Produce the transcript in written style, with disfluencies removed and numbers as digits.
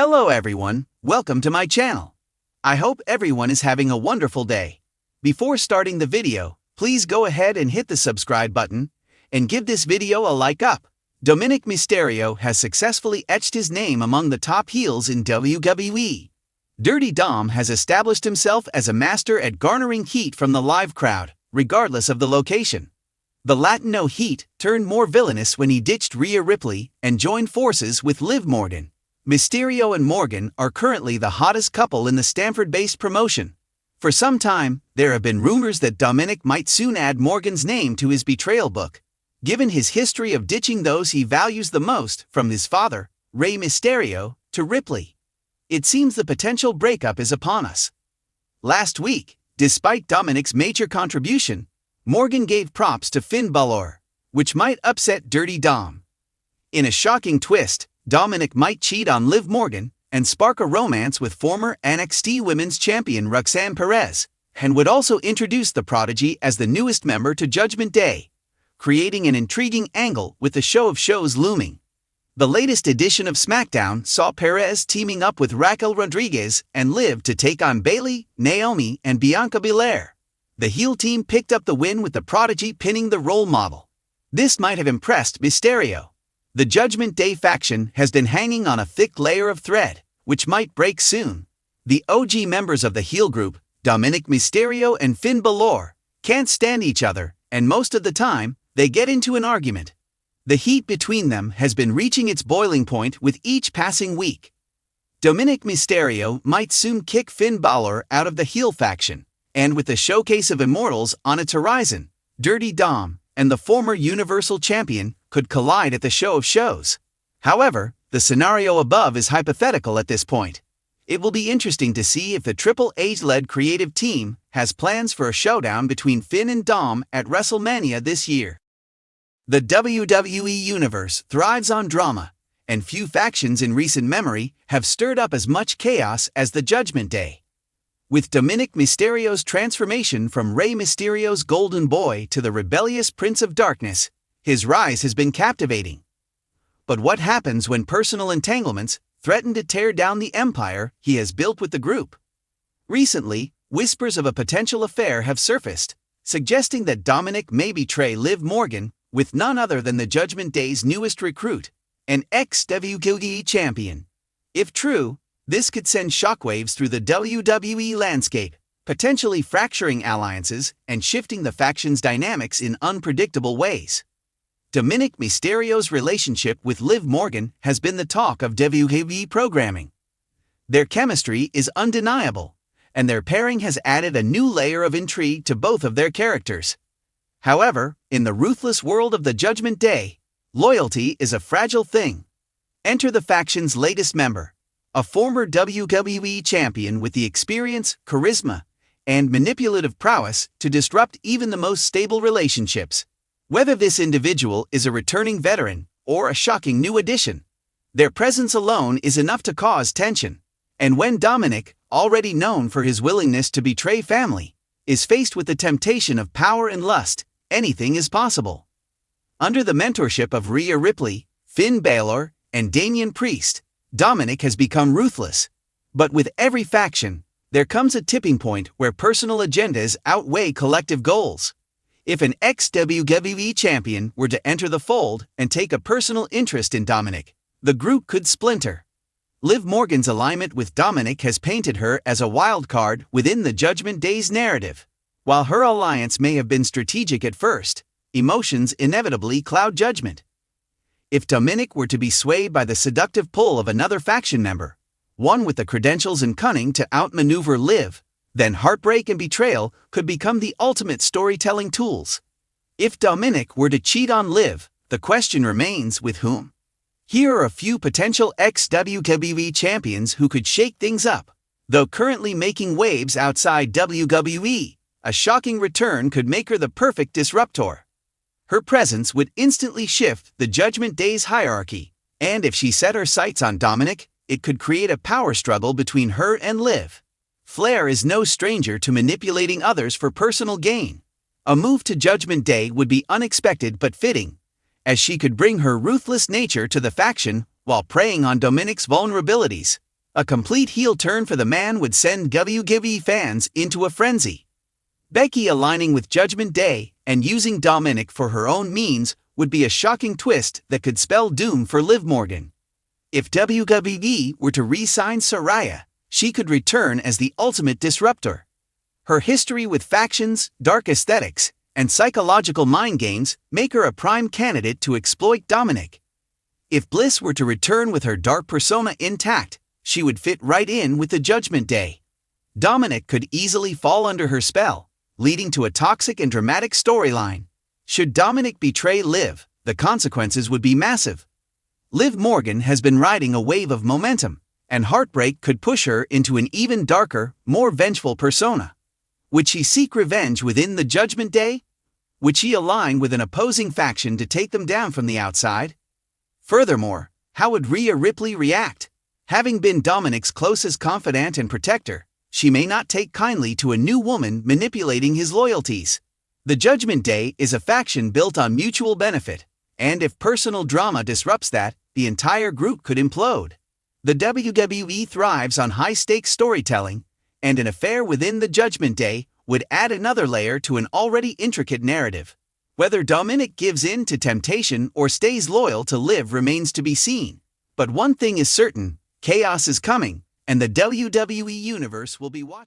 Hello everyone, welcome to my channel. I hope everyone is having a wonderful day. Before starting the video, please go ahead and hit the subscribe button and give this video a like up. Dominik Mysterio has successfully etched his name among the top heels in WWE. Dirty Dom has established himself as a master at garnering heat from the live crowd, regardless of the location. The Latino Heat turned more villainous when he ditched Rhea Ripley and joined forces with Liv Morgan. Mysterio and Morgan are currently the hottest couple in the Stamford-based promotion. For some time, there have been rumors that Dominik might soon add Morgan's name to his betrayal book, given his history of ditching those he values the most, from his father, Rey Mysterio, to Ripley. It seems the potential breakup is upon us. Last week, despite Dominik's major contribution, Morgan gave props to Finn Balor, which might upset Dirty Dom. In a shocking twist, Dominik might cheat on Liv Morgan and spark a romance with former NXT Women's Champion Roxanne Perez, and would also introduce the Prodigy as the newest member to Judgment Day, creating an intriguing angle with the show of shows looming. The latest edition of SmackDown saw Perez teaming up with Raquel Rodriguez and Liv to take on Bayley, Naomi, and Bianca Belair. The heel team picked up the win with the Prodigy pinning the role model. This might have impressed Mysterio. The Judgment Day faction has been hanging on a thick layer of thread, which might break soon. The OG members of the heel group, Dominik Mysterio and Finn Balor, can't stand each other, and most of the time, they get into an argument. The heat between them has been reaching its boiling point with each passing week. Dominik Mysterio might soon kick Finn Balor out of the heel faction, and with the showcase of Immortals on its horizon, Dirty Dom and the former Universal Champion could collide at the show of shows. However, the scenario above is hypothetical at this point. It will be interesting to see if the Triple H-led creative team has plans for a showdown between Finn and Dom at WrestleMania this year. The WWE Universe thrives on drama, and few factions in recent memory have stirred up as much chaos as the Judgment Day. With Dominik Mysterio's transformation from Rey Mysterio's golden boy to the rebellious Prince of Darkness, his rise has been captivating. But what happens when personal entanglements threaten to tear down the empire he has built with the group? Recently, whispers of a potential affair have surfaced, suggesting that Dominik may betray Liv Morgan with none other than the Judgment Day's newest recruit, an ex-WWE champion. If true, this could send shockwaves through the WWE landscape, potentially fracturing alliances and shifting the faction's dynamics in unpredictable ways. Dominik Mysterio's relationship with Liv Morgan has been the talk of WWE programming. Their chemistry is undeniable, and their pairing has added a new layer of intrigue to both of their characters. However, in the ruthless world of the Judgment Day, loyalty is a fragile thing. Enter the faction's latest member, a former WWE champion with the experience, charisma, and manipulative prowess to disrupt even the most stable relationships. Whether this individual is a returning veteran or a shocking new addition, their presence alone is enough to cause tension. And when Dominik, already known for his willingness to betray family, is faced with the temptation of power and lust, anything is possible. Under the mentorship of Rhea Ripley, Finn Balor, and Damian Priest, Dominik has become ruthless. But with every faction, there comes a tipping point where personal agendas outweigh collective goals. If an ex-WWE champion were to enter the fold and take a personal interest in Dominik, the group could splinter. Liv Morgan's alignment with Dominik has painted her as a wild card within the Judgment Day's narrative. While her alliance may have been strategic at first, emotions inevitably cloud judgment. If Dominik were to be swayed by the seductive pull of another faction member, one with the credentials and cunning to outmaneuver Liv, then heartbreak and betrayal could become the ultimate storytelling tools. If Dominik were to cheat on Liv, the question remains, with whom? Here are a few potential ex-WWE champions who could shake things up. Though currently making waves outside WWE, a shocking return could make her the perfect disruptor. Her presence would instantly shift the Judgment Day's hierarchy, and if she set her sights on Dominik, it could create a power struggle between her and Liv. Flair is no stranger to manipulating others for personal gain. A move to Judgment Day would be unexpected but fitting, as she could bring her ruthless nature to the faction while preying on Dominik's vulnerabilities. A complete heel turn for the man would send WWE fans into a frenzy. Becky aligning with Judgment Day and using Dominik for her own means would be a shocking twist that could spell doom for Liv Morgan. If WWE were to re-sign Saraya, she could return as the ultimate disruptor. Her history with factions, dark aesthetics, and psychological mind games make her a prime candidate to exploit Dominik. If Bliss were to return with her dark persona intact, she would fit right in with the Judgment Day. Dominik could easily fall under her spell, leading to a toxic and dramatic storyline. Should Dominik betray Liv, the consequences would be massive. Liv Morgan has been riding a wave of momentum, and heartbreak could push her into an even darker, more vengeful persona. Would she seek revenge within the Judgment Day? Would she align with an opposing faction to take them down from the outside? Furthermore, how would Rhea Ripley react? Having been Dominik's closest confidant and protector, she may not take kindly to a new woman manipulating his loyalties. The Judgment Day is a faction built on mutual benefit, and if personal drama disrupts that, the entire group could implode. The WWE thrives on high-stakes storytelling, and an affair within the Judgment Day would add another layer to an already intricate narrative. Whether Dominik gives in to temptation or stays loyal to Liv remains to be seen. But one thing is certain, chaos is coming, and the WWE Universe will be watching.